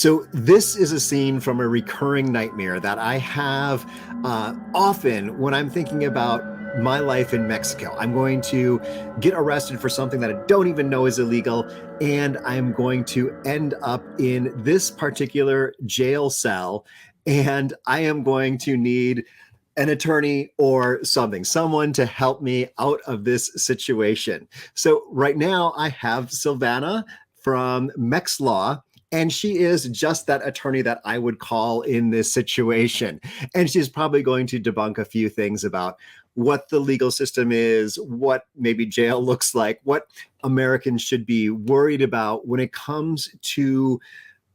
So this is a scene from a recurring nightmare that I have often when I'm thinking about my life in Mexico. I'm going to get arrested for something that I don't even know is illegal, and I'm going to end up in this particular jail cell, and I am going to need an attorney or something, someone to help me out of this situation. So right now I have Silvana from Mechs Law, and she is just that attorney that I would call in this situation. And she's probably going to debunk a few things about what the legal system is, what maybe jail looks like, what Americans should be worried about when it comes to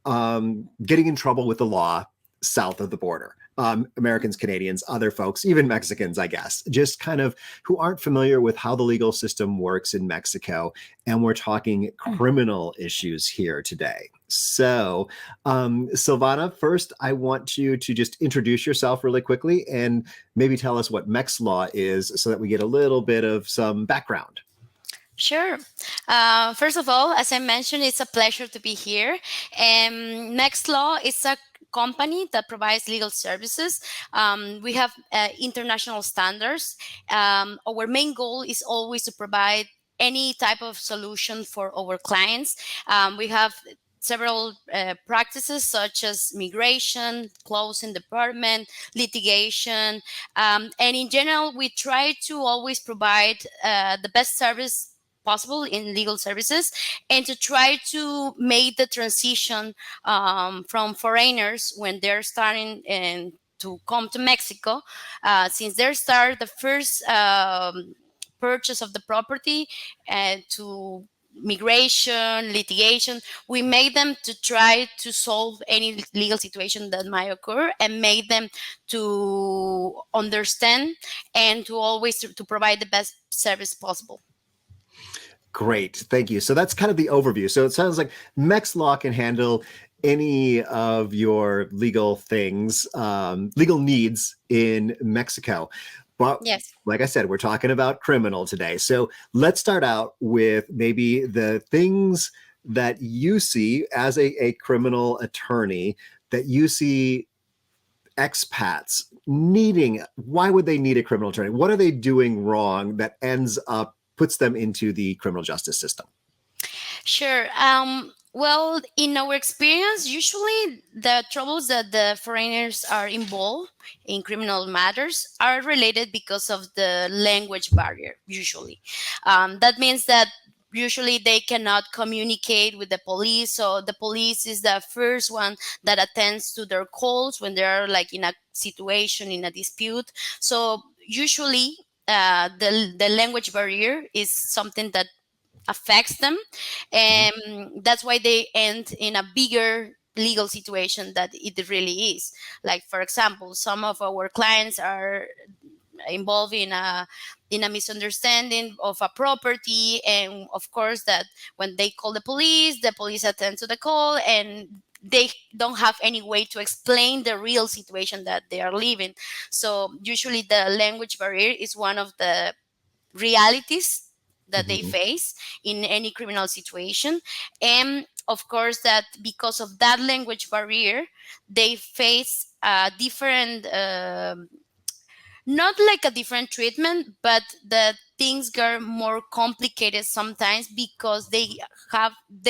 getting in trouble with the law south of the border. Americans, Canadians, other folks, even Mexicans, I guess, just kind of who aren't familiar with how the legal system works in Mexico. And we're talking criminal issues here today. So, Silvana, first, I want you to just introduce yourself really quickly and maybe tell us what Mechs Law is so that we get a little bit of some background. Sure. First of all, as I mentioned, it's a pleasure to be here. Mechs Law is a company that provides legal services. We have international standards. Our main goal is always to provide any type of solution for our clients. We have several practices such as migration, closing department, litigation, and in general, we try to always provide the best service possible in legal services and to try to make the transition from foreigners when they're starting and to come to Mexico, since they start the first purchase of the property to migration, litigation. We made them to try to solve any legal situation that might occur and made them to understand and to always to provide the best service possible. Great. Thank you. So that's kind of the overview. So it sounds like Mechs Law can handle any of your legal things, legal needs in Mexico. But Yes. like I said, we're talking about criminal today. So let's start out with maybe the things that you see as a criminal attorney that you see expats needing. Why would they need a criminal attorney? What are they doing wrong that puts them into the criminal justice system? Sure. Well, in our experience, usually the troubles that the foreigners are involved in criminal matters are related because of the language barrier, usually. That means that usually they cannot communicate with the police. So the police is the first one that attends to their calls when they're like in a situation, in a dispute. So usually the language barrier is something that affects them, and that's why they end in a bigger legal situation that it really is. Like, for example, some of our clients are involved in a misunderstanding of a property, and of course that when they call the police attend to the call, and they don't have any way to explain the real situation that they are living. So usually the language barrier is one of the realities that they face in any criminal situation. And of course that because of that language barrier, they face a different not like a different treatment, but the things get more complicated sometimes because they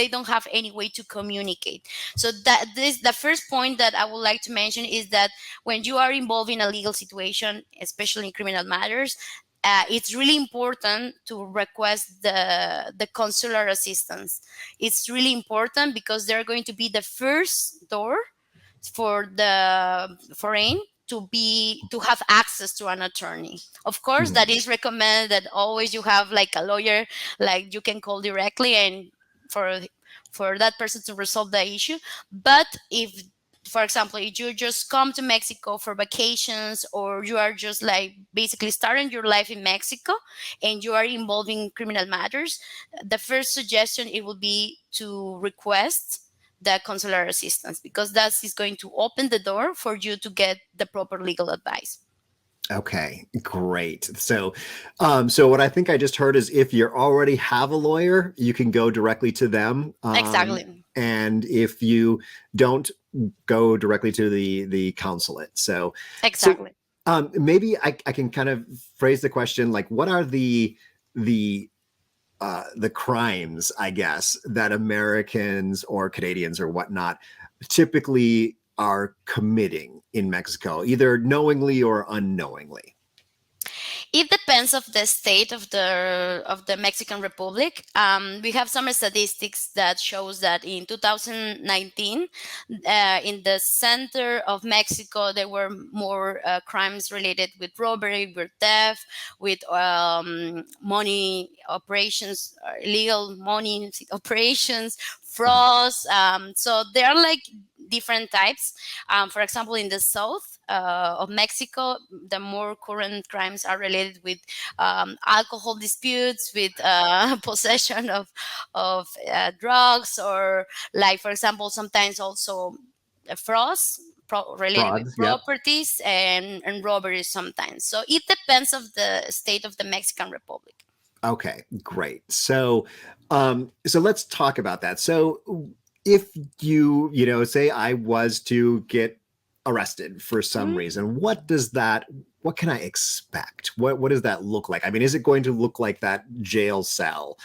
don't have any way to communicate. So that this the first point that I would like to mention is that when you are involved in a legal situation, especially in criminal matters, it's really important to request the consular assistance. It's really important because they're going to be the first door for the foreign to have access to an attorney. Of course, that is recommended that always you have like a lawyer, like you can call directly and for that person to resolve the issue. But if, for example, if you just come to Mexico for vacations, or you are just like basically starting your life in Mexico and you are involved in criminal matters, the first suggestion it would be to request the consular assistance, because that is going to open the door for you to get the proper legal advice. Okay, great. So what I think I just heard is if you already have a lawyer, you can go directly to them. Exactly. and if you don't, go directly to the consulate. So Exactly. maybe I can kind of phrase the question like, what are the the crimes, I guess, that Americans or Canadians or whatnot typically are committing in Mexico, either knowingly or unknowingly? It depends of the state of the Mexican Republic. We have some statistics that shows that in 2019, in the center of Mexico, there were more crimes related with robbery, with theft, with money operations, illegal money operations, frauds. So there are like different types. For example, in the south of Mexico, the more current crimes are related with alcohol disputes, with possession of drugs, or like, for example, sometimes also frauds related with Frauds, yep. properties, and robberies sometimes. So it depends of the state of the Mexican Republic. Okay, great. So let's talk about that. So if you say I was to get arrested for some Mm. reason, what can I expect? What does that look like? I mean, is it going to look like that jail cell?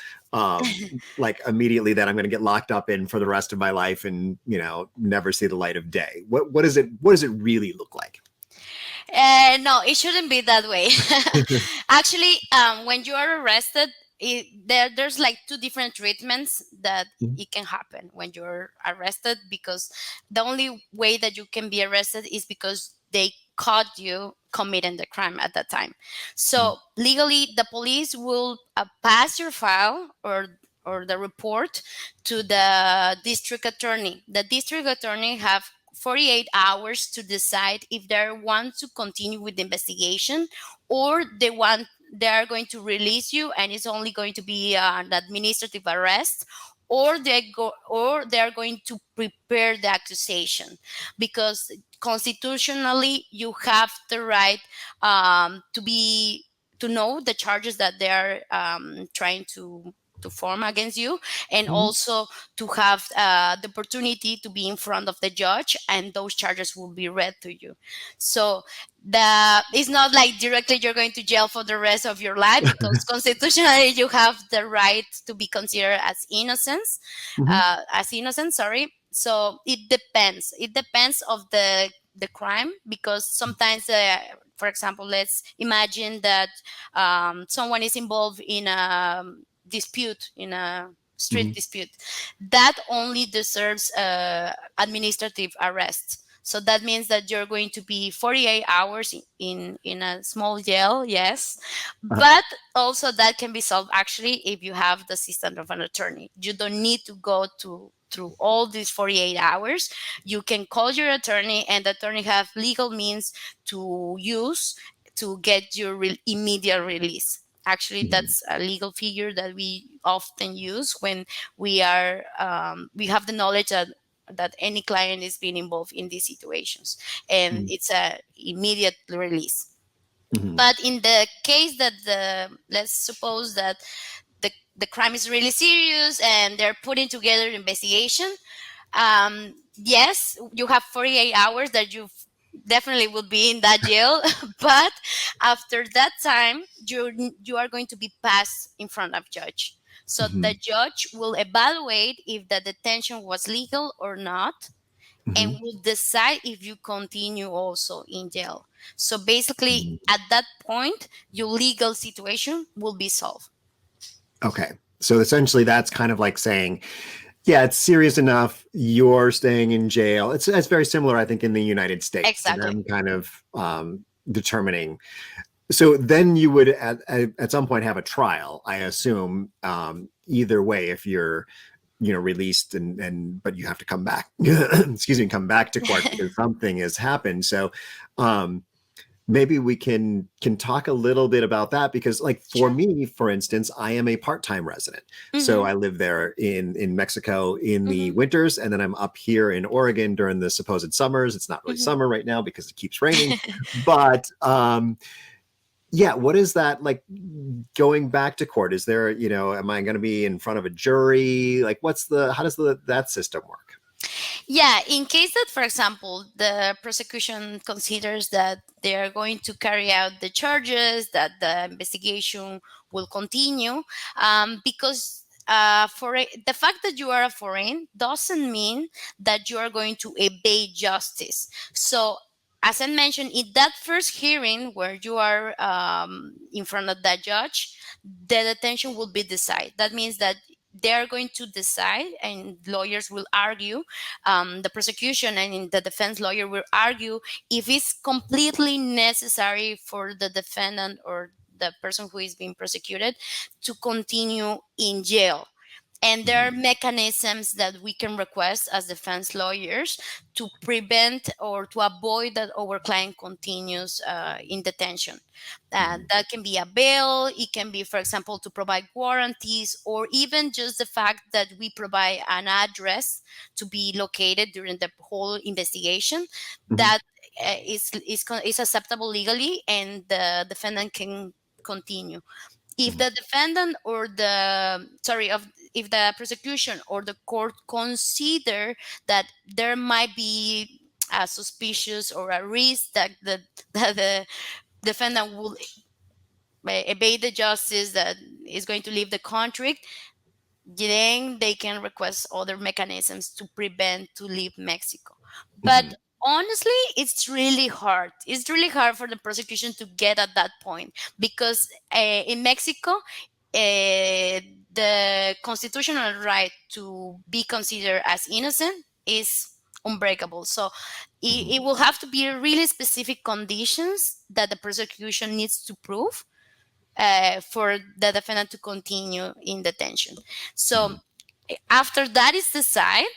Like immediately that I'm going to get locked up in for the rest of my life and, never see the light of day. What does it really look like? No, it shouldn't be that way. Actually, when you are arrested, there's like two different treatments that Mhm, it can happen when you're arrested, because the only way that you can be arrested is because they caught you committing the crime at that time. mhm, So legally, the police will pass your file or the report to the district attorney. The district attorney have 48 hours to decide if they want to continue with the investigation, or they are going to release you and it's only going to be an administrative arrest, or they are going to prepare the accusation, because constitutionally you have the right to know the charges that they are trying to form against you, and mhm, also to have the opportunity to be in front of the judge, and those charges will be read to you. So it's not like directly you're going to jail for the rest of your life, because constitutionally you have the right to be considered mhm, as innocent, sorry. So it depends of the crime, because sometimes for example, let's imagine that someone is involved in a dispute, in a street mhm, dispute, that only deserves administrative arrest. So that means that you're going to be 48 hours in a small jail, yes. uh, But also that can be solved actually if you have the assistance of an attorney. You don't need to go through all these 48 hours. You can call your attorney, and the attorney have legal means to use to get your immediate release. Actually, mhm, that's a legal figure that we often use when we have the knowledge that any client is being involved in these situations, and mhm, it's a immediate release. mhm, But in the case that let's suppose that the crime is really serious and they're putting together an investigation, yes, you have 48 hours that you definitely will be in that jail. But after that time, you are going to be passed in front of judge. So the mhm, judge will evaluate if the detention was legal or not, and mhm, will decide if you continue also in jail. So basically, mhm. at that point, your legal situation will be solved. Okay. So essentially, that's kind of like saying, yeah, it's serious enough. You're staying in jail. It's very similar, I think, in the United States to Exactly. them kind of determining. So then you would at some point have a trial, I assume, either way, if you're released and but you have to come back, excuse me, come back to court because something has happened. So um, maybe we can talk a little bit about that because like for Sure. me, for instance, I am a part-time resident. So Mm-hmm. I live there in Mexico in the Mm-hmm. winters, and then I'm up here in Oregon during the supposed summers. It's not really Mm-hmm. summer right now because it keeps raining, but Yeah, what is that like going back to court? Is there, am I going to be in front of a jury? Like how does that system work? Yeah, in case that, for example, the prosecution considers that they are going to carry out the charges, that the investigation will continue, because the fact that you are a foreign doesn't mean that you are going to evade justice. So, as I mentioned, in that first hearing where you are in front of that judge, the detention will be decided. That means that they are going to decide, and lawyers will argue, the prosecution and the defense lawyer will argue if it's completely necessary for the defendant or the person who is being prosecuted to continue in jail. And there are Mhm. mechanisms that we can request as defense lawyers to prevent or to avoid that our client continues in detention. Mhm. That can be a bail, it can be, for example, to provide warranties, or even just the fact that we provide an address to be located during the whole investigation Mhm. that is acceptable legally, and the defendant can continue. If Mhm. the defendant or the sorry of if the prosecution or the court consider that there might be a suspicious or a risk that that the defendant will evade the justice, that is going to leave the country, then they can request other mechanisms to prevent to leave Mexico. But Mhm. honestly, it's really hard. It's really hard for the prosecution to get at that point, because in Mexico, the constitutional right to be considered as innocent is unbreakable. So Mhm. it will have to be really specific conditions that the prosecution needs to prove for the defendant to continue in detention. So Mhm. after that is decided,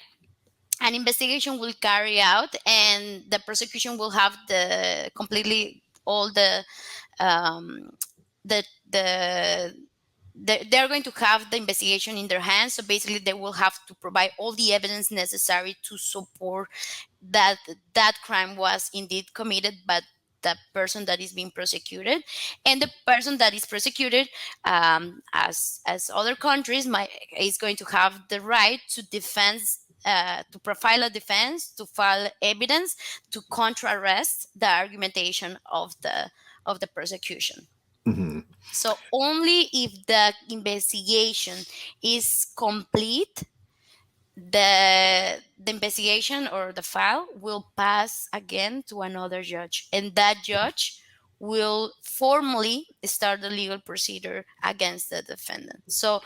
an investigation will carry out, and the prosecution will have the completely all um, the they're going to have the investigation in their hands. So basically, they will have to provide all the evidence necessary to support that that crime was indeed committed by the person that is being prosecuted. And the person that is prosecuted, as other countries might, is going to have the right to defend, to profile a defense, to file evidence, to contra arrest the argumentation of the prosecution. Mhm. So only if the investigation is complete, the investigation or the file will pass again to another judge, and that judge will formally start the legal procedure against the defendant. So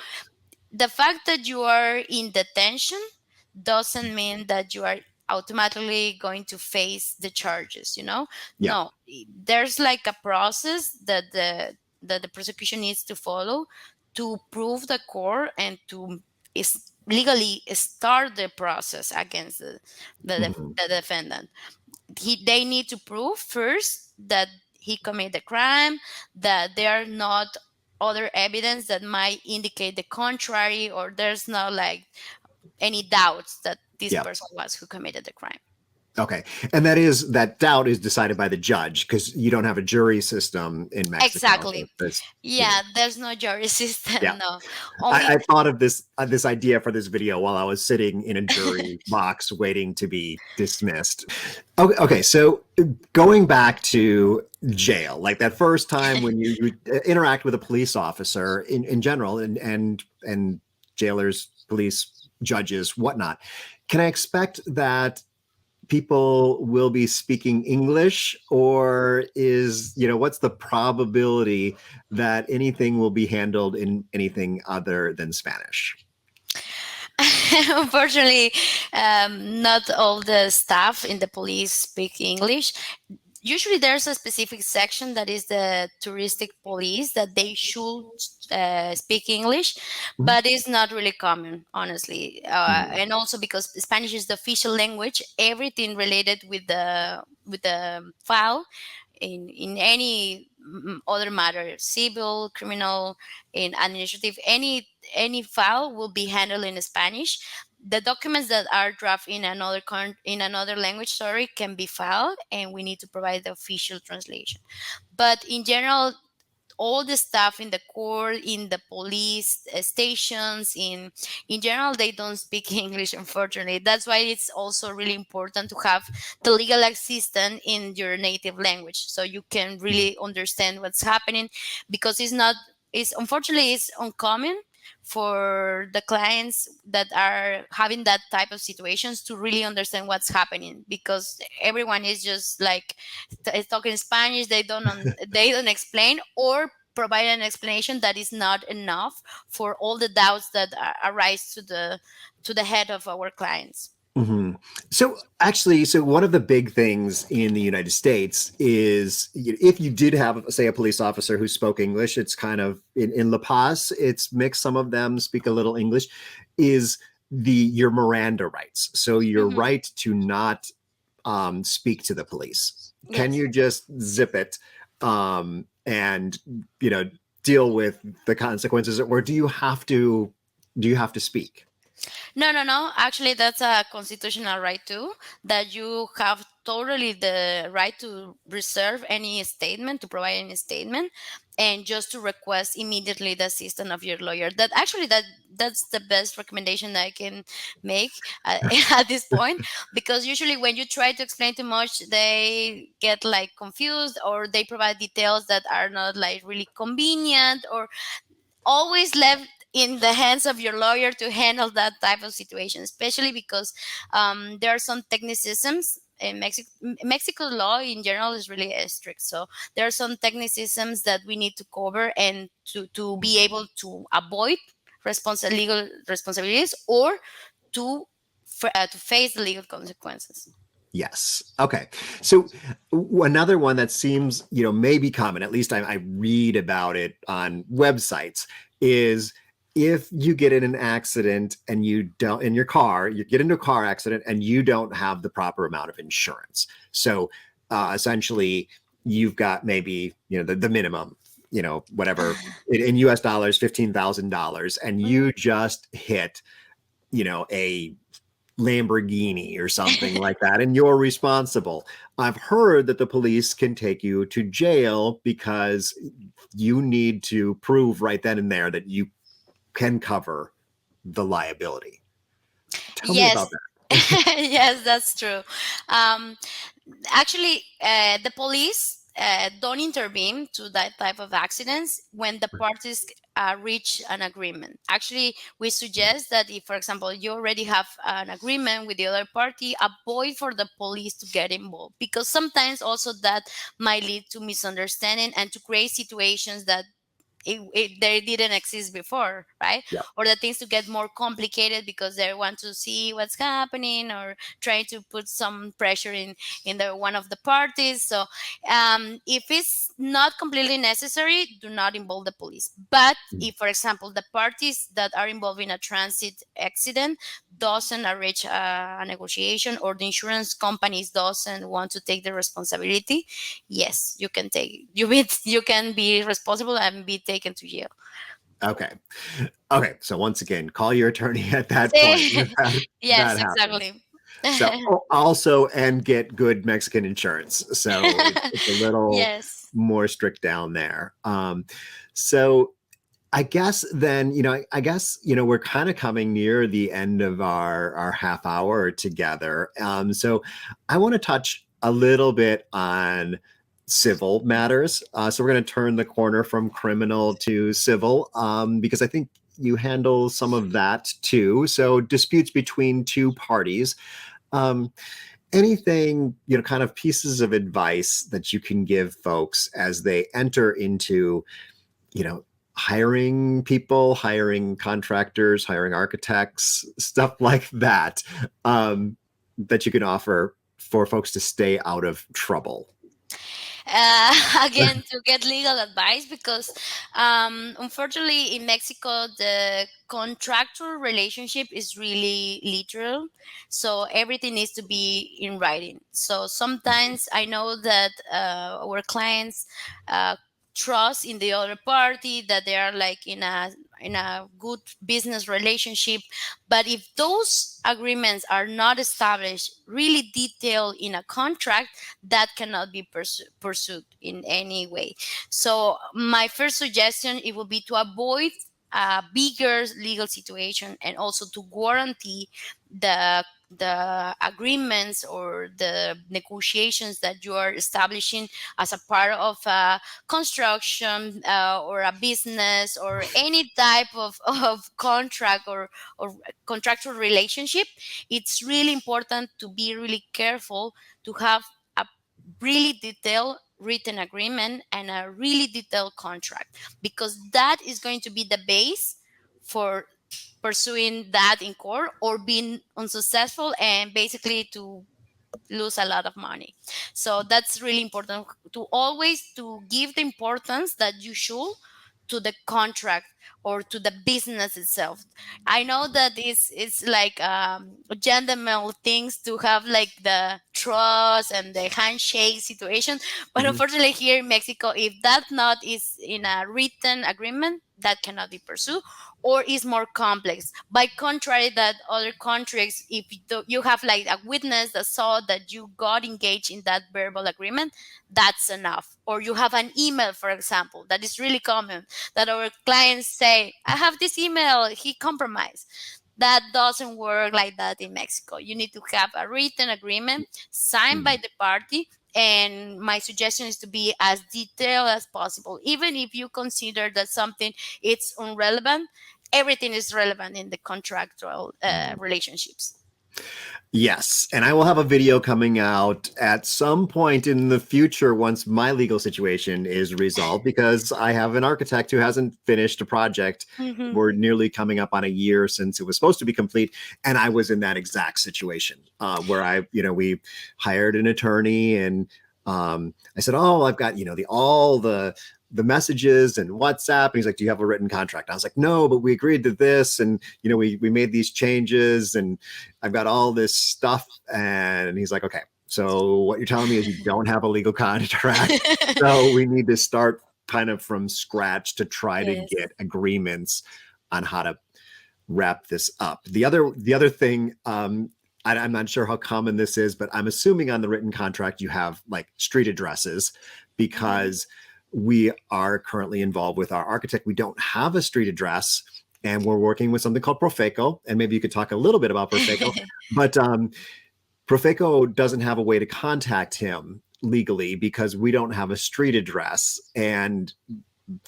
the fact that you are in detention doesn't mean that you are automatically going to face the charges, Yeah. no. There's like a process that the prosecution needs to follow to prove the court and to is legally start the process against Mhm. the defendant. They need to prove first that he committed the crime, that there are not other evidence that might indicate the contrary, or there's not like any doubts that this Yeah. person was who committed the crime. Okay. And that doubt is decided by the judge because you don't have a jury system in Mexico. Exactly. That's, Yeah, there's no jury yeah. system, no. I Only thought of this idea for this video while I was sitting in a jury box waiting to be dismissed. Okay, so going back to jail, like that first time when you interact with a police officer in general, and jailers, police, judges, whatnot, can I expect that people will be speaking English, or what's the probability that anything will be handled in anything other than Spanish? unfortunately, not all the staff in the police speak English. Usually there's a specific section that is the touristic police that they should speak English, Mhm. but it's not really common, honestly. Mhm. And also because Spanish is the official language, everything related with the file in any other matter, civil, criminal, in administrative, any file will be handled in Spanish. The documents that are drafted in in another language, sorry, can be filed, and we need to provide the official translation. But in general, all the staff in the court, in the police stations, in general, they don't speak English, unfortunately. That's why it's also really important to have the legal assistant in your native language, so you can really understand what's happening, because it's unfortunately it's uncommon for the clients that are having that type of situations to really understand what's happening, because everyone is just like is talking Spanish. They don't explain or provide an explanation that is not enough for all the doubts that arise to the head of our clients. hmm So actually, so one of the big things in the United States is if you did have, say, a police officer who spoke English, it's kind of in La Paz, it's mixed. Some of them speak a little English, is your Miranda rights. So your Hmm. right to not speak to the police. Can Yes. you just zip it and deal with the consequences, or do you have to speak? No, no, no. Actually, that's a constitutional right too. That you have totally the right to reserve any statement, to provide any statement, and just to request immediately the assistance of your lawyer. That's the best recommendation that I can make at this point, because usually when you try to explain too much, they get like confused, or they provide details that are not like really convenient, or always left in the hands of your lawyer to handle that type of situation, especially because there are some technicisms in Mexico. Mexico law in general is really strict, so there are some technicisms that we need to cover, and to be able to avoid legal responsibilities, or to face the legal consequences. Yes. Okay. So another one that seems, maybe common, at least I read about it on websites, is if you get in an accident and you don't, in your car, you get into a car accident and you don't have the proper amount of insurance. So essentially, you've got maybe, the minimum, whatever in US dollars, $15,000, and you just hit, a Lamborghini or something like that, and you're responsible. I've heard that the police can take you to jail because you need to prove right then and there that you can cover the liability. Tell me about Yes. that. Yes, that's true. um, Actually, the police don't intervene to that type of accidents when the parties reach an agreement. Actually, we suggest that if, for example, you already have an agreement with the other party, avoid for the police to get involved, because sometimes also that might lead to misunderstanding and to create situations that they didn't exist before, right? Yeah. Or the things to get more complicated because they want to see what's happening, or trying to put some pressure in the one of the parties. So if it's not completely necessary, do not involve the police. But if, for example, the parties that are involved in a transit accident doesn't reach a negotiation, or the insurance companies doesn't want to take the responsibility, yes, you can be responsible and be taken to jail. Okay. Okay. So once again, call your attorney at that point See? if that Yes, happens. exactly. So also, and get good Mexican insurance. So it's a little Yes. more strict down there. So I guess then, we're kind of coming near the end of our half hour together. So I want to touch a little bit on civil matters. So we're going to turn the corner from criminal to civil, because I think you handle some of that too. So disputes between two parties. Um, Anything, kind of pieces of advice that you can give folks as they enter into, you know, hiring people, hiring contractors, hiring architects, stuff like that, that you can offer for folks to stay out of trouble. Again, to get legal advice, because unfortunately in Mexico the contractual relationship is really literal, so everything needs to be in writing. So sometimes I know that our clients trust in the other party, that they are like in in a good business relationship. But if those agreements are not established, really detailed in a contract, that cannot be pursued in any way. So my first suggestion, it would be to avoid a bigger legal situation, and also to guarantee the agreements or the negotiations that you are establishing as a part of a construction or a business or any type of contract or contractual relationship. It's really important to be really careful to have a really detailed written agreement and a really detailed contract, because that is going to be the base for pursuing that in court or being unsuccessful and basically to lose a lot of money. So that's really important, to always to give the importance that you should to the contract or to the business itself. I know that it's like gentleman things to have like the trust and the handshake situation, but Mhm. unfortunately here in Mexico, if that not is in a written agreement, that cannot be pursued or is more complex. By contrary, that other countries, if you have like a witness that saw that you got engaged in that verbal agreement, that's enough. Or you have an email, for example, that is really common, that our clients say, I have this email, he compromised. That doesn't work like that in Mexico. You need to have a written agreement signed by Mhm. the party. And my suggestion is to be as detailed as possible. Even if you consider that something it's irrelevant, everything is relevant in the contractual Mhm. relationships. Yes, and I will have a video coming out at some point in the future once my legal situation is resolved, because I have an architect who hasn't finished a project. Hmm. We're nearly coming up on a year since it was supposed to be complete, and I was in that exact situation where we hired an attorney, and I said, "Oh, I've got the messages and WhatsApp," and he's like, "Do you have a written contract?" I was like, "No, but we agreed to this, and we made these changes, and I've got all this stuff." And he's like, "Okay, so what you're telling me is you don't have a legal contract. So we need to start kind of from scratch to try to Yes. get agreements on how to wrap this up." The other thing, I'm not sure how common this is, but I'm assuming on the written contract you have like street addresses, Mhm. because we are currently involved with our architect. We don't have a street address, and we're working with something called Profeco. And maybe you could talk a little bit about Profeco, but Profeco doesn't have a way to contact him legally because we don't have a street address, and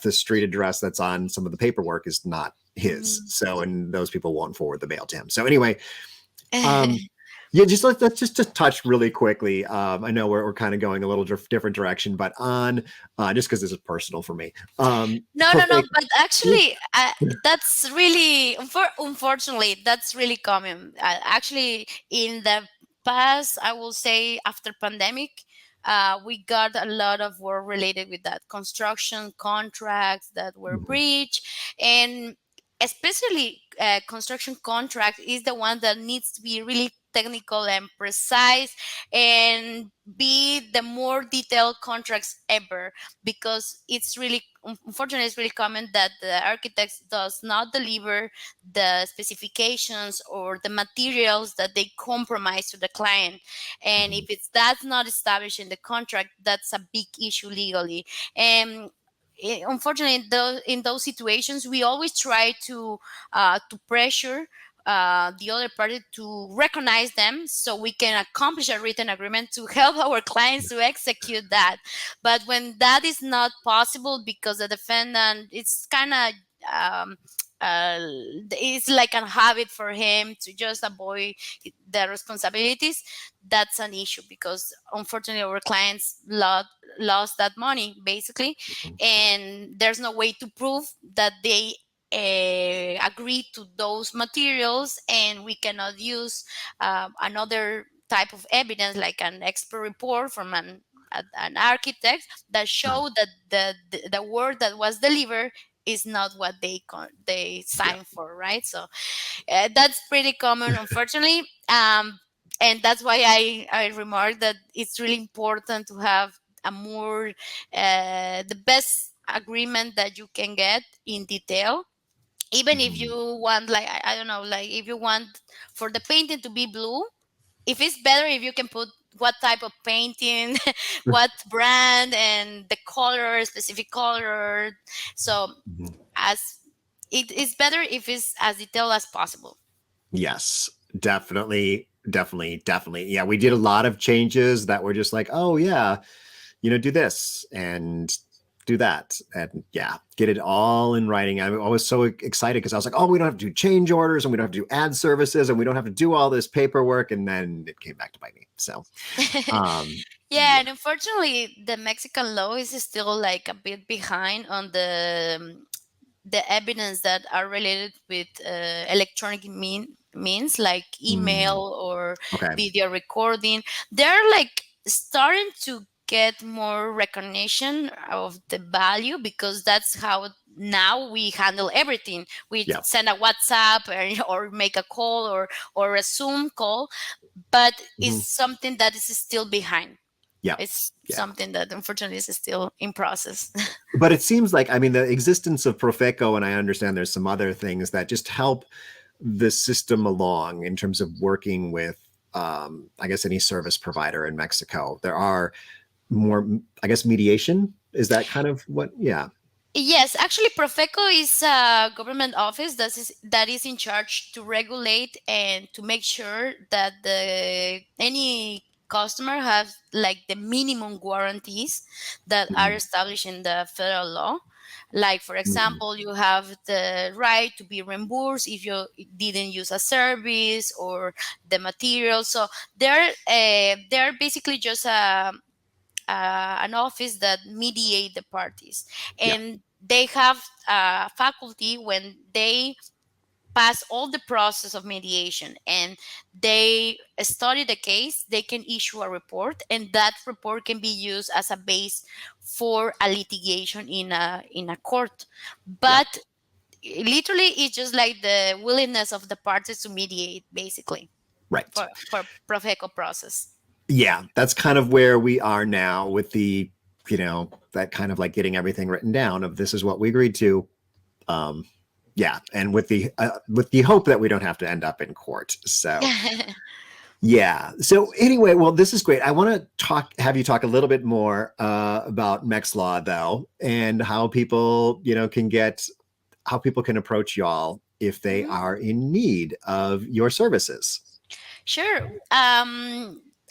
the street address that's on some of the paperwork is not his. Mhm. So, and those people won't forward the mail to him. So anyway, um, yeah, just let's just touch really quickly. I know we're kind of going a little different direction, but on just because this is personal for me. No, no, no. Profeco. But actually, that's really, unfortunately, that's really common. Actually, in the past, I will say after pandemic, we got a lot of work related with that construction contracts that were Mhm. breached, and especially construction contract is the one that needs to be really technical and precise and be the more detailed contracts ever, because it's really unfortunately it's really common that the architects does not deliver the specifications or the materials that they compromise to the client. And if Mhm. it's that's not established in the contract, that's a big issue legally. And unfortunately in those situations we always try to pressure the other party to recognize them so we can accomplish a written agreement to help our clients to execute that. But when that is not possible because the defendant, it's kind of um, it's like a habit for him to just avoid the responsibilities, that's an issue, because unfortunately our clients lost that money basically, and there's no way to prove that they agree to those materials, and we cannot use another type of evidence like an expert report from an architect that show that the work that was delivered is not what they Yeah. signed for, right? So that's pretty common, unfortunately. And that's why I remark that it's really important to have a more the best agreement that you can get in detail, Even if Mhm. you want, like, I don't know, like if you want for the painting to be blue, if it's better if you can put what type of painting, what brand, and the color, specific color. So Mhm. as it is better if it's as detailed as possible. Yes, definitely, definitely, definitely. Yeah, we did a lot of changes that were just like, oh yeah, do this and do that, and yeah, get it all in writing. I was so excited because I was like, oh, we don't have to do change orders and we don't have to do ad services and we don't have to do all this paperwork. And then it came back to bite me. So, Yeah, yeah. and unfortunately, the Mexican law is still like a bit behind on the evidence that are related with electronic means like email Mm, or okay. video recording. They're like starting to get more recognition of the value because that's how now we handle everything. We Yeah. send a WhatsApp or make a call or a Zoom call, but it's Mhm. something that is still behind. Yeah. It's Yeah. something that unfortunately is still in process. But it seems like, I mean, the existence of Profeco, and I understand there's some other things that just help the system along in terms of working with, I guess, any service provider in Mexico. There are more, I guess, mediation. Is that kind of what? Yeah. Yes, actually, Profeco is a government office that is in charge to regulate and to make sure that the any customer has like the minimum guarantees that are Mhm. established in the federal law. Like, for Mhm. example, you have the right to be reimbursed if you didn't use a service or the material. So they're basically just an office that mediate the parties, Yeah. and they have faculty when they pass all the process of mediation and they study the case, they can issue a report, and that report can be used as a base for a litigation in a court. Yeah. But literally it's just like the willingness of the parties to mediate, basically, Right. for Profeco process. Yeah. That's kind of where we are now with the, that kind of like getting everything written down of this is what we agreed to. Um, yeah, and with the hope that we don't have to end up in court. So yeah. So anyway, well, this is great. I want to have you talk a little bit more about Mechs Law, though, and how people, how people can approach y'all if they Mhm. are in need of your services. Sure.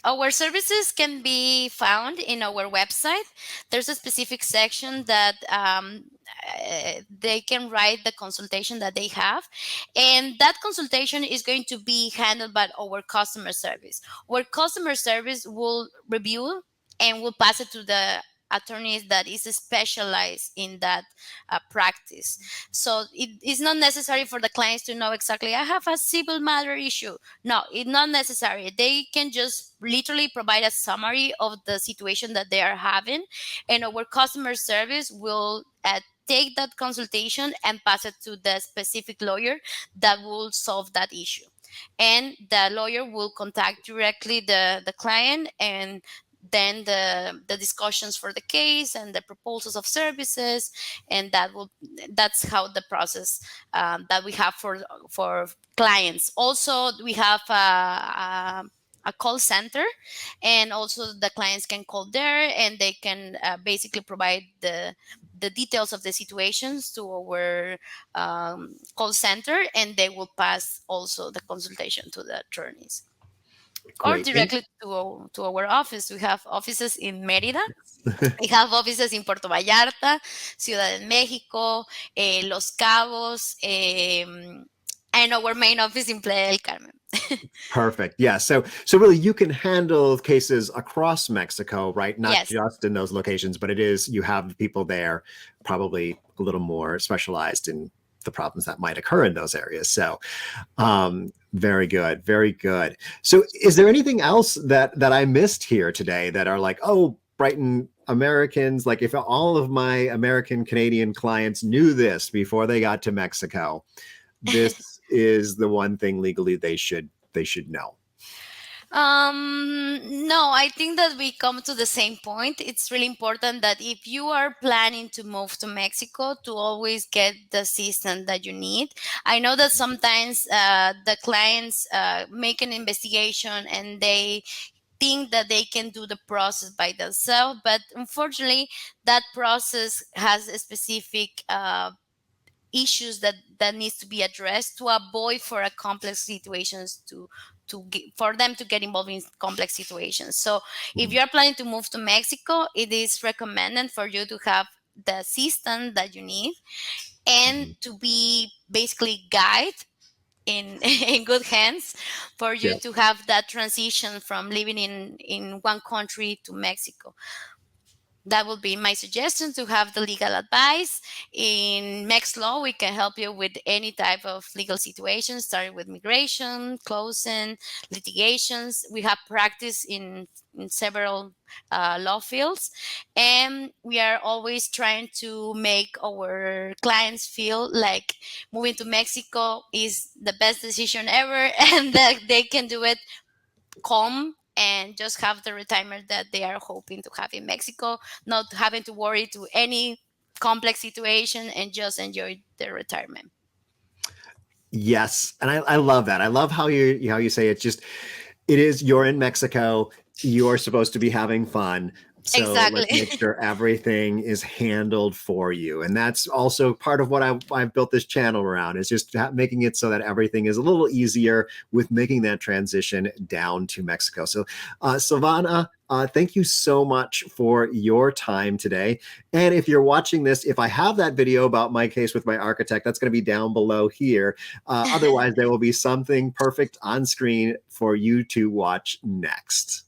Our services can be found in our website. There's a specific section that they can write the consultation that they have. And that consultation is going to be handled by our customer service. Our customer service will review and will pass it to the attorneys that is specialized in that practice. So it is not necessary for the clients to know exactly, I have a civil matter issue. No, it's not necessary. They can just literally provide a summary of the situation that they are having, and our customer service will take that consultation and pass it to the specific lawyer that will solve that issue. And the lawyer will contact directly the client, and then the discussions for the case and the proposals of services, and that's how the process that we have for clients. Also, we have a call center, and also the clients can call there and they can basically provide the details of the situations to our call center, and they will pass also the consultation to the attorneys or Great. directly to our office. We have offices in Mérida. We have offices in Puerto Vallarta, Ciudad de México, Los Cabos, and our main office in Playa del Carmen. Perfect. Yeah. So really you can handle cases across Mexico, right? Not Yes. just in those locations, but it is you have people there probably a little more specialized in the problems that might occur in those areas. So very good. Very good. So is there anything else that I missed here today that are like, oh, Brighton Americans, like if all of my American Canadian clients knew this before they got to Mexico, this is the one thing legally they should know. No, I think that we come to the same point. It's really important that if you are planning to move to Mexico, to always get the assistance that you need. I know that sometimes the clients make an investigation and they think that they can do the process by themselves, but unfortunately, that process has a specific issues that needs to be addressed to avoid for a complex situations for them to get involved in complex situations. So if Mhm. you're planning to move to Mexico, it is recommended for you to have the assistant that you need and Mhm. to be basically guide in in good hands for you Yes. to have that transition from living in one country to Mexico. That would be my suggestion, to have the legal advice. In Mechs Law, we can help you with any type of legal situation, starting with migration, closing, litigations. We have practice in several law fields, and we are always trying to make our clients feel like moving to Mexico is the best decision ever and that they can do it calm and just have the retirement that they are hoping to have in Mexico, not having to worry to any complex situation and just enjoy their retirement. Yes, and I love that. I love how you say it's just it is you're in Mexico, you're supposed to be having fun. So Exactly. let's make sure everything is handled for you. And that's also part of what I've built this channel around is just making it so that everything is a little easier with making that transition down to Mexico. So, Silvana, thank you so much for your time today. And if you're watching this, if I have that video about my case with my architect, that's going to be down below here. Otherwise, there will be something perfect on screen for you to watch next.